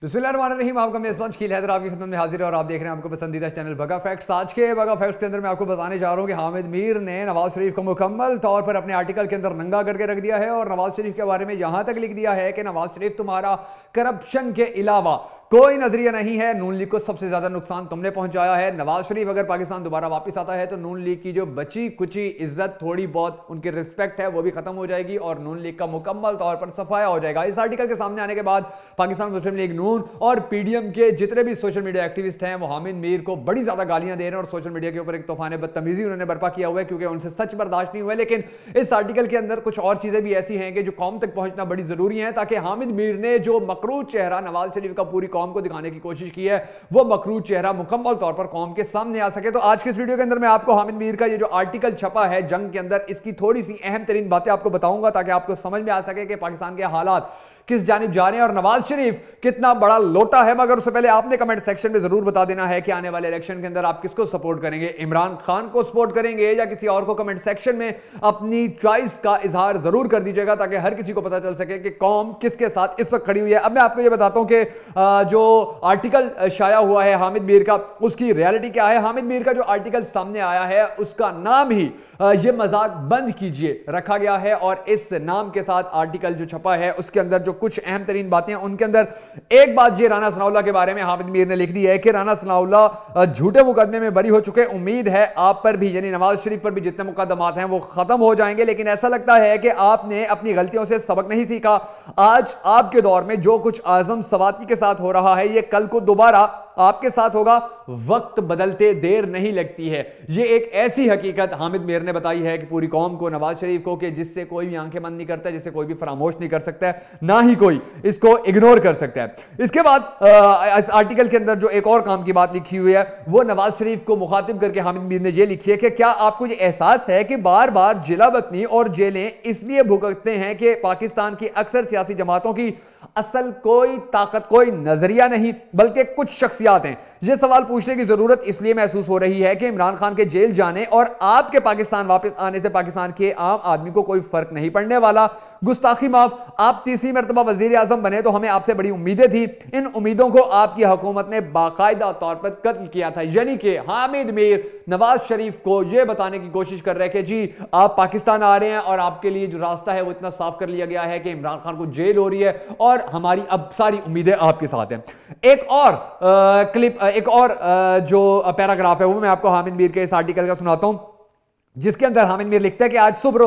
बिस्मिल्लाहिर्रहमानिर्रहीम। आपका मैं शकील हैदर आपकी खिदमत में हाजिर है और आप देख रहे हैं आपको पसंदीदा चैनल बगा फैक्ट्स। आज के बगा फैक्ट्स के अंदर मैं आपको बताने जा रहा हूं कि हामिद मीर ने नवाज शरीफ को मुकम्मल तौर पर अपने आर्टिकल के अंदर नंगा करके रख दिया है और नवाज शरीफ के बारे में यहां तक लिख दिया है कि नवाज शरीफ तुम्हारा करप्शन के अलावा कोई नजरिया नहीं है, नून लीग को सबसे ज्यादा नुकसान तुमने पहुंचाया है। नवाज शरीफ अगर पाकिस्तान दोबारा वापस आता है तो नून लीग की जो बची कुची इज्जत, थोड़ी बहुत उनकी रिस्पेक्ट है, वो भी खत्म हो जाएगी और नून लीग का मुकम्मल तौर पर सफाया हो जाएगा। इस आर्टिकल के सामने आने के बाद पाकिस्तान मुस्लिम लीग नून और पीडीएम के जितने भी सोशल मीडिया एक्टिविस्ट हैं वो हामिद मीर को बड़ी ज्यादा गालियां दे रहे हैं और सोशल मीडिया के ऊपर एक तूफान बदतमीजी उन्होंने बर्पा किया हुआ है क्योंकि उनसे सच बर्दाश्त नहीं हुआ। लेकिन इस आर्टिकल के अंदर कुछ और चीजें भी ऐसी हैं कि जो कौम तक पहुंचना बड़ी जरूरी है, ताकि हामिद मीर ने जो मकरूज चेहरा नवाज शरीफ का पूरी कौम को दिखाने की कोशिश की है वो मकरूज चेहरा मुकम्मल तौर पर कौम के सामने आ सके। तो आज के इस वीडियो के अंदर मैं आपको हामिद मीर का ये जो आर्टिकल छपा है जंग के अंदर, इसकी थोड़ी सी अहम तरीन बातें आपको बताऊंगा ताकि आपको समझ में आ सके कि पाकिस्तान के हालात किस जानिब जा रहे हैं और नवाज शरीफ कितना बड़ा लोटा है। मगर उससे पहले आपने कमेंट सेक्शन में जरूर बता देना है कि आने वाले इलेक्शन के अंदर आप किसको सपोर्ट करेंगे, इमरान खान को सपोर्ट करेंगे या किसी और को। कमेंट सेक्शन में अपनी चॉइस का इजहार जरूर कर दीजिएगा ताकि हर किसी को पता चल सके कि कौम किसके साथ इस वक्त खड़ी हुई है। अब मैं आपको यह बताता हूं कि जो आर्टिकल शाया हुआ है हामिद मीर का, उसकी रियलिटी क्या है। हामिद मीर का जो आर्टिकल सामने आया है उसका नाम ही ये मजाक बंद कीजिए रखा गया है और इस नाम के साथ आर्टिकल जो छपा है उसके अंदर जो कुछ अहम तरीन बातें हैं उनके अंदर एक बात ये राना सनाउल्लाह के बारे में हामिद मीर ने लिख दी है कि राना सनाउल्लाह झूठे मुकदमे में बरी हो चुके, उम्मीद है आप पर भी यानी नवाज शरीफ पर भी जितने मुकदमात हैं वो खत्म हो जाएंगे, लेकिन ऐसा लगता है कि आपने अपनी गलतियों से सबक नहीं सीखा। आज आपके दौर में जो कुछ आजम सवाती के साथ हो रहा है ये कल को दोबारा आपके साथ होगा। वक्त बदलते देर नहीं लगती है। ये एक ऐसी हकीकत हामिद मीर ने बताई है कि पूरी कौम को, नवाज शरीफ को, कि जिससे कोई भी आंखें बंद नहीं करता, जिससे कोई भी फरामोश नहीं कर सकता है, ना ही कोई इसको इग्नोर कर सकता है। इसके बाद इस आर्टिकल के अंदर जो एक और काम की बात लिखी हुई है वो नवाज शरीफ को मुखातिब करके हामिद मीर ने ये लिखी है कि क्या आपको ये एहसास है कि बार बार जिला वतनी और जेलें इसलिए भुगतते हैं कि पाकिस्तान की अक्सर सियासी जमातों की असल कोई ताकत, कोई नजरिया नहीं बल्कि कुछ शख्सियात हैं। यह सवाल पूछने की जरूरत इसलिए महसूस हो रही है कि इमरान खान के जेल जाने और आपके पाकिस्तान वापस आने से पाकिस्तान के आम आदमी को कोई फर्क नहीं पड़ने वाला। गुस्ताखी माफ, आप तीसरी मरतबा वजीर आजम बने तो हमें आपसे बड़ी उम्मीदें थी, इन उम्मीदों को आपकी हुकूमत ने बाकायदा तौर पर कत्ल किया था। यानी कि हामिद मीर नवाज शरीफ को यह बताने की कोशिश कर रहे हैं कि जी आप पाकिस्तान आ रहे हैं और आपके लिए जो रास्ता है वो इतना साफ कर लिया गया है कि इमरान खान को जेल हो रही है और हमारी अब सारी उम्मीदें आपके साथ हैं। एक और जो पैराग्राफ है वो मैं आपको हामिद मीर के इस आर्टिकल का सुनाता हूं जिसके अंदर हामिद मीर लिखता है कि आज सुबह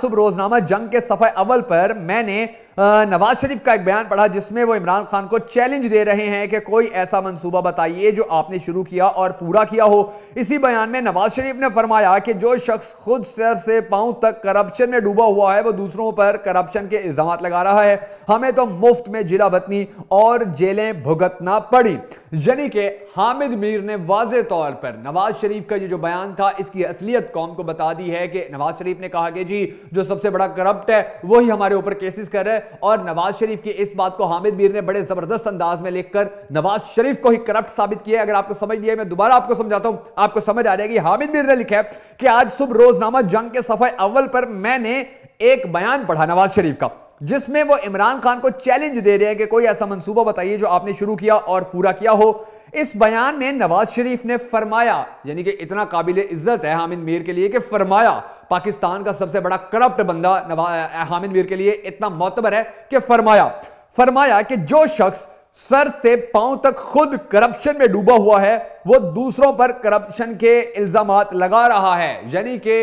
रोजनामा जंग के सफ़े अव्वल पर मैंने नवाज शरीफ का एक बयान पढ़ा जिसमें वो इमरान खान को चैलेंज दे रहे हैं कि कोई ऐसा मंसूबा बताइए जो आपने शुरू किया और पूरा किया हो। इसी बयान में नवाज शरीफ ने फरमाया कि जो शख्स खुद सर से पांव तक करप्शन में डूबा हुआ है वो दूसरों पर करप्शन के इल्जामात लगा रहा है, हमें तो मुफ्त में जिला वतनी और जेलें भुगतना पड़ी। यानी कि हामिद मीर ने वाज़े तौर पर नवाज शरीफ का ये जो बयान था इसकी असलियत कौम को बता दी है कि नवाज शरीफ ने कहा कि जी जो सबसे बड़ा करप्ट है वही हमारे ऊपर केसेस कर रहा है और नवाज शरीफ की इस बात को हामिद मीर ने बड़े जबरदस्त अंदाज में लिखकर नवाज शरीफ को ही करप्ट साबित किया। अगर आपको समझ लिया, मैं दोबारा आपको समझाता हूं, आपको समझ आ जाएगी। हामिद मीर ने लिखा है कि आज सुबह रोजनामा जंग के सफ़े अव्वल पर मैंने एक बयान पढ़ा नवाज शरीफ का जिसमें वो इमरान खान को चैलेंज दे रहे हैं कि कोई ऐसा मंसूबा बताइए जो आपने शुरू किया और पूरा किया हो। इस बयान में नवाज शरीफ ने फरमाया, यानी कि इतना काबिल इज्जत है हामिद मीर के लिए कि फरमाया, पाकिस्तान का सबसे बड़ा करप्ट बंदा हामिद मीर के लिए इतना मोतबर है कि फरमाया कि जो शख्स सर से पांव तक खुद करप्शन में डूबा हुआ है वो दूसरों पर करप्शन के इल्जामात लगा रहा है। यानी कि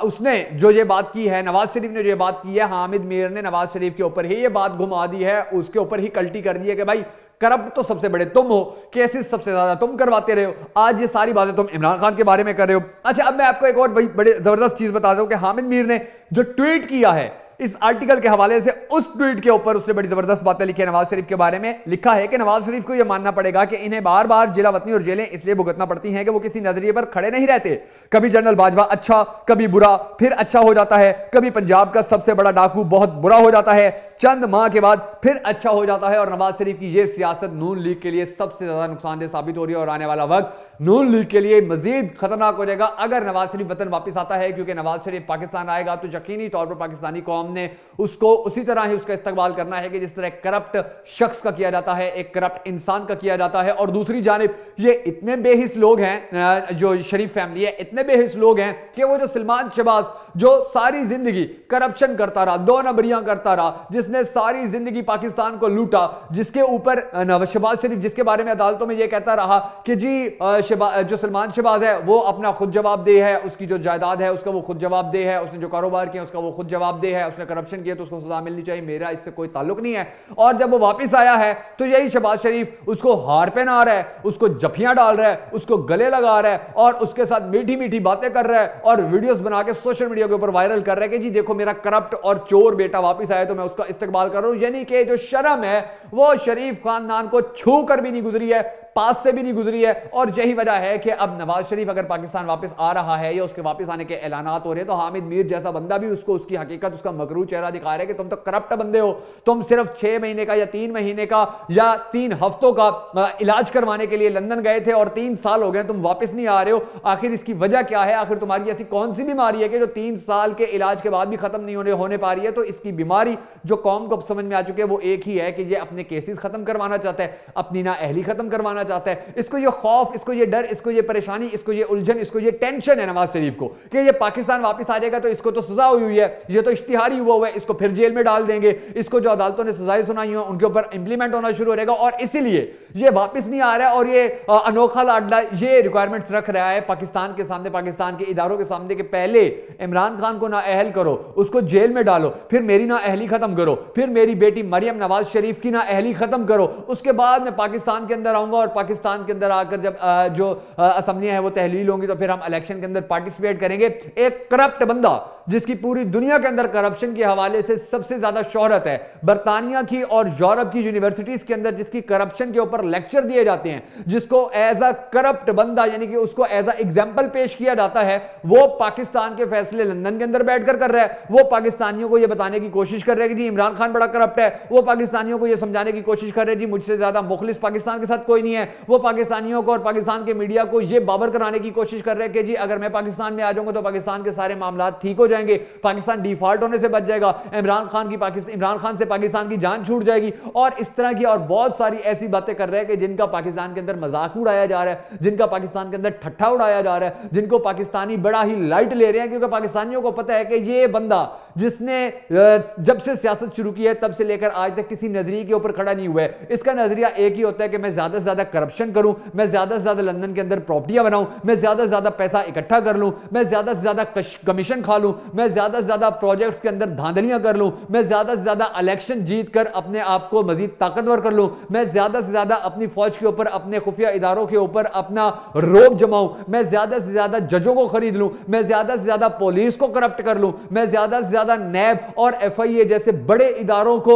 उसने जो ये बात की है, नवाज शरीफ ने जो ये बात की है, हामिद मीर ने नवाज शरीफ के ऊपर ही ये बात घुमा दी है, उसके ऊपर ही कल्टी कर दी है कि भाई करप्ट तो सबसे बड़े तुम हो, केसेस सबसे ज्यादा तुम करवाते रहे हो, आज ये सारी बातें तुम इमरान खान के बारे में कर रहे हो। अच्छा, अब मैं आपको एक और बड़ी जबरदस्त चीज बता दूं कि हामिद मीर ने जो ट्वीट किया है इस आर्टिकल के हवाले से, उस ट्वीट के ऊपर उसने बड़ी जबरदस्त बातें लिखी है नवाज शरीफ के बारे में। लिखा है कि नवाज शरीफ को यह मानना पड़ेगा कि इन्हें बार बार जिला वतनी और जेलें इसलिए भुगतना पड़ती हैं कि वो किसी नजरिए पर खड़े नहीं रहते। कभी जनरल बाजवा अच्छा, कभी बुरा, फिर अच्छा हो जाता है, कभी पंजाब का सबसे बड़ा डाकू बहुत बुरा हो जाता है, चंद माह के बाद फिर अच्छा हो जाता है। और नवाज शरीफ की यह सियासत नून लीग के लिए सबसे ज्यादा नुकसानदेह साबित हो रही है और आने वाला वक्त नून लीग के लिए मजीद खतरनाक हो जाएगा अगर नवाज शरीफ वतन वापस आता है, क्योंकि नवाज शरीफ पाकिस्तान आएगा तो यकीनी तौर पर पाकिस्तानी कौम कौम ने उसको उसी तरह ही उसका इस्तकबाल करना है कि जिस तरह करप्ट शख्स का किया जाता है, एक करप्ट इंसान का किया जाता है। और दूसरी जानिब ये इतने बेहिस लोग हैं, जो शरीफ फैमिली है, इतने बेहिस लोग हैं कि वो जो सलमान शहबाज जो सारी जिंदगी करप्शन करता रहा, दो नंबरियां करता रहा, जिसने सारी जिंदगी पाकिस्तान को लूटा, जिसके ऊपर शहबाज शरीफ जिसके बारे में अदालतों में यह कहता रहा कि जी जो सलमान शहबाज है वो अपना खुद जवाबदेह है, उसकी जो जायदाद है उसका वो खुद जवाबदेह है, उसने जो कारोबार किया उसका वो खुद जवाबदेह है, उसने करप्शन किया तो उसको सजा मिलनी चाहिए, मेरा इससे कोई ताल्लुक नहीं है। और जब वो वापस आया है तो यही शहबाज शरीफ उसको हार पहना रहा है, उसको जफियां डाल रहा है, उसको गले लगा रहा है और उसके साथ मीठी मीठी बातें कर रहा है और वीडियोस बना के सोशल मीडिया के ऊपर वायरल कर रहा है कि जी देखो मेरा करप्ट और चोर बेटा वापस आया तो मैं उसका इस्तकबाल कर रहा हूं। यानी कि जो शर्म है वो शरीफ खानदान को छू कर भी नहीं गुजरी है, पास से भी नहीं गुजरी है। और यही वजह है कि अब नवाज शरीफ अगर पाकिस्तान वापस आ रहा है या उसके वापस आने के ऐलानात हो रहे हैं तो हामिद मीर जैसा बंदा भी उसको उसकी हकीकत, उसका मकरू चेहरा दिखा रहा है कि तुम तो करप्ट बंदे हो, तुम सिर्फ 6 महीने का या 3 महीने का या 3 हफ्तों का इलाज करवाने के लिए लंदन गए थे और 3 साल हो गए तुम वापस नहीं आ रहे हो। आखिर इसकी वजह क्या है? आखिर तुम्हारी ऐसी कौन सी बीमारी है कि जो 3 साल के इलाज के बाद भी खत्म नहीं होने पा रही है? तो इसकी बीमारी जो कौम को समझ में आ चुकी है वो एक ही है कि ये अपने केसेस खत्म करवाना चाहता है, अपनी नाअहली खत्म करवाना चाहता है। इसको ये खौफ, इसको ये डर, इसको ये परेशानी, इसको ये उलझन, इसको ये टेंशन है नवाज शरीफ को कि ये पाकिस्तान वापस आ जाएगा तो इसको तो सजा हुई है, ये तो इश्तिहारी हुआ है, इसको फिर जेल में डाल देंगे, इसको जो अदालतों ने सजाएं सुनाई हो उनके ऊपर इंप्लीमेंट होना शुरू हो जाएगा और इसीलिए ये वापस नहीं आ रहा है। और ये अनोखा लाडला ये रिक्वायरमेंट्स रख रहा है पाकिस्तान के सामने, पाकिस्तान के इदारों के सामने कि पहले इमरान खान को नाअहल करो, उसको जेल में डालो, फिर मेरी नाअहली खत्म करो, फिर मेरी बेटी मरियम नवाज शरीफ की नाअहली खत्म करो, उसके बाद मैं पाकिस्तान के अंदर आऊंगा और पाकिस्तान के अंदर आकर जब जो असम्बलियां हैं वो तहलील होंगी तो फिर हम इलेक्शन के अंदर पार्टिसिपेट करेंगे। एक करप्ट बंदा जिसकी पूरी दुनिया के अंदर करप्शन के हवाले से सबसे ज्यादा शोहरत है, बरतानिया की और यूरोप की यूनिवर्सिटीज के अंदर जिसकी करप्शन के ऊपर लेक्चर दिए जाते हैं, जिसको एज अ करप्ट बंदा यानी कि उसको एज अ एग्जाम्पल पेश किया जाता है, वो पाकिस्तान के फैसले लंदन के अंदर बैठकर कर रहा है। वो पाकिस्तानियों को यह बताने की कोशिश कर रहे हैं कि जी इमरान खान बड़ा करप्ट है, वो पाकिस्तानियों को यह समझाने की कोशिश कर रहे हैं जी मुझसे ज्यादा मुखलिस पाकिस्तान के साथ कोई नहीं है, वो पाकिस्तानियों को और पाकिस्तान के मीडिया को यह बाबर कराने की कोशिश कर रहे हैं कि जी अगर मैं पाकिस्तान में आ जाऊंगा तो पाकिस्तान के सारे मामला ठीक हो जाएंगे, पाकिस्तान डिफॉल्ट होने से बच जाएगा, इमरान खान से पाकिस्तान की जान छूट जाएगी। और इस तरह की और बहुत सारी ऐसी बातें कर रहे हैं कि जिनका पाकिस्तान के अंदर मजाक उड़ाया जा रहा है, जिनका पाकिस्तान के अंदर ठट्ठा उड़ाया जा रहा है, जिनको पाकिस्तानी बड़ा ही लाइट ले रहे हैं क्योंकि पाकिस्तानियों को पता है कि ये बंदा जिसने जब से सियासत शुरू की है तब से लेकर आज तक किसी नजरिए के ऊपर खड़ा नहीं हुआ है। इसका नजरिया एक ही होता है कि मैं ज्यादा से ज्यादा करप्शन करूं, मैं ज्यादा से ज्यादा लंदन के अंदर प्रॉपर्टियां बनाऊं, मैं ज्यादा से ज्यादा पैसा इकट्ठा कर लूं, मैं ज्यादा से ज्यादा कमीशन खा लूं, मैं ज्यादा से ज्यादा प्रोजेक्ट्स के अंदर धांधलियां कर लूं, मैं ज्यादा से ज्यादा इलेक्शन जीत कर अपने आप को मजीद ताकतवर कर लूं, मैं ज्यादा से ज्यादा अपनी फौज के ऊपर, अपने खुफिया इदारों के ऊपर अपना रोब जमाऊं, मैं ज्यादा से ज्यादा जजों को खरीद लूं, मैं ज्यादा से ज्यादा पुलिस को करप्ट कर लूं, मैं ज्यादा से ज्यादा नैब और एफआईए जैसे बड़े इदारों को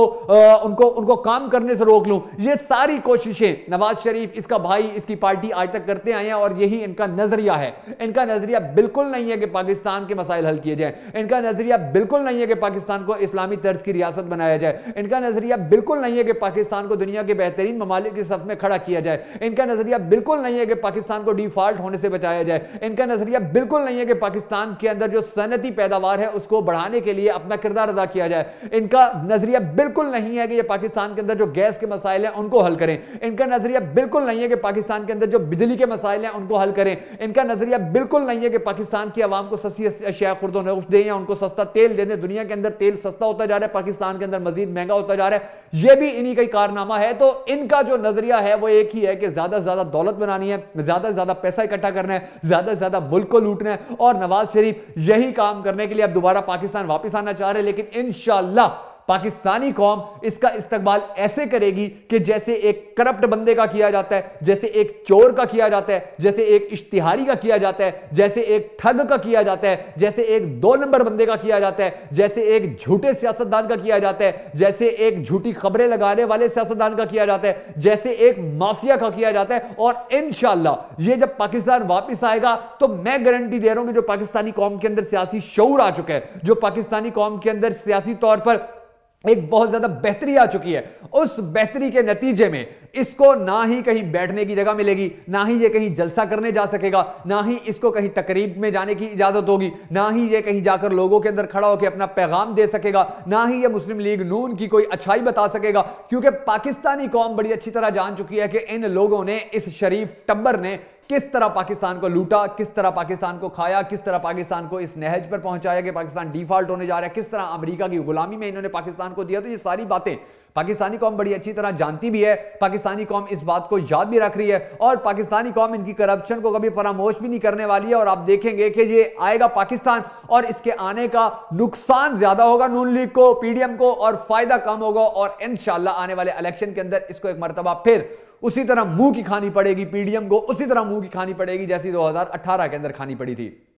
उनको काम करने से रोक लूं। ये सारी कोशिशें नवाज शरीफ, इसका भाई, इसकी पार्टी आज तक करते आए हैं और यही इनका नजरिया है। इनका नजरिया बिल्कुल नहीं है कि पाकिस्तान के मसाइल हल किए जाए, इनका नजरिया बिल्कुल नहीं है कि पाकिस्तान को इस्लामी तर्ज की रियासत बनाया जाए, इनका नजरिया बिल्कुल नहीं है कि पाकिस्तान को दुनिया के बेहतरीन ममालिक की सफ में खड़ा किया जाए, इनका नजरिया बिल्कुल नहीं है कि पाकिस्तान को डिफॉल्ट होने से बचाया जाए, इनका नजरिया बिल्कुल नहीं है कि पाकिस्तान के अंदर जो सनती पैदावार है उसको बढ़ाने के लिए अपना किरदार अदा किया जाए, इनका नजरिया बिल्कुल नहीं है कि ये पाकिस्तान के अंदर जो गैस के मसाइल हैं उनको हल करें, इनका नजरिया बिल्कुल नहीं है कि पाकिस्तान के अंदर जो बिजली के मसाइल हैं उनको हल करें, इनका नजरिया बिल्कुल नहीं है कि पाकिस्तान की आवाम को सस्ती अशिया खुर्द दें या उनको सस्ता तेल दे दें। दुनिया के अंदर तेल सस्ता होता जा रहा है, पाकिस्तान के अंदर मजीद महंगा होता जा रहा है, यह भी इन्हीं का कारनामा है। तो इनका जो नजरिया है वो एक ही है कि ज्यादा से ज्यादा दौलत बनानी है, ज्यादा से ज्यादा पैसा इकट्ठा करना है, ज्यादा से ज्यादा मुल्क को लूटना है। और नवाज शरीफ यही काम करने के लिए अब दोबारा पाकिस्तान वापस आना चाह रहे हैं, लेकिन इंशाअल्लाह पाकिस्तानी कौम इसका इस्तकबाल ऐसे करेगी कि जैसे एक करप्ट बंदे का किया जाता है, जैसे एक चोर का किया जाता है, जैसे एक इश्तिहारी का किया जाता है, जैसे एक ठग का किया जाता है, जैसे एक 2 नंबर बंदे का किया जाता है, जैसे एक झूठे सियासतदान का किया जाता है, जैसे एक झूठी खबरें लगाने वाले सियासतदान का किया जाता है, जैसे एक माफिया का किया जाता है। और इंशाअल्लाह ये जब पाकिस्तान वापस आएगा तो मैं गारंटी दे रहा हूं कि जो पाकिस्तानी कौम के अंदर सियासी शऊर आ चुका है, जो पाकिस्तानी कौम के अंदर सियासी तौर पर एक बहुत ज्यादा बेहतरी आ चुकी है। उस बेहतरी के नतीजे में इसको ना ही कहीं बैठने की जगह मिलेगी, ना ही ये कहीं जलसा करने जा सकेगा, ना ही इसको कहीं तकरीब में जाने की इजाजत होगी, ना ही ये कहीं जाकर लोगों के अंदर खड़ा होकर अपना पैगाम दे सकेगा, ना ही ये मुस्लिम लीग नून की कोई अच्छाई बता सकेगा। क्योंकि पाकिस्तानी कौम बड़ी अच्छी तरह जान चुकी है कि इन लोगों ने, इस शरीफ टब्बर ने किस तरह पाकिस्तान को लूटा, किस तरह पाकिस्तान को खाया, किस तरह पाकिस्तान को इस नहज पर पहुंचाया कि पाकिस्तान डिफॉल्ट होने जा रहा है, किस तरह अमेरिका की गुलामी में इन्होंने पाकिस्तान को दिया। तो ये सारी बातें पाकिस्तानी कौम बड़ी अच्छी तरह जानती भी है, पाकिस्तानी कौम इस बात को याद भी रख रही है, और पाकिस्तानी कौम इनकी करप्शन को कभी फरामोश भी नहीं करने वाली है। और आप देखेंगे कि ये आएगा पाकिस्तान और इसके आने का नुकसान ज्यादा होगा नून लीग को, पीडीएम को, और फायदा कम होगा। और इंशाल्लाह आने वाले इलेक्शन के अंदर इसको एक मरतबा फिर उसी तरह मुंह की खानी पड़ेगी, पीडीएम को उसी तरह मुंह की खानी पड़ेगी जैसी 2018 के अंदर खानी पड़ी थी।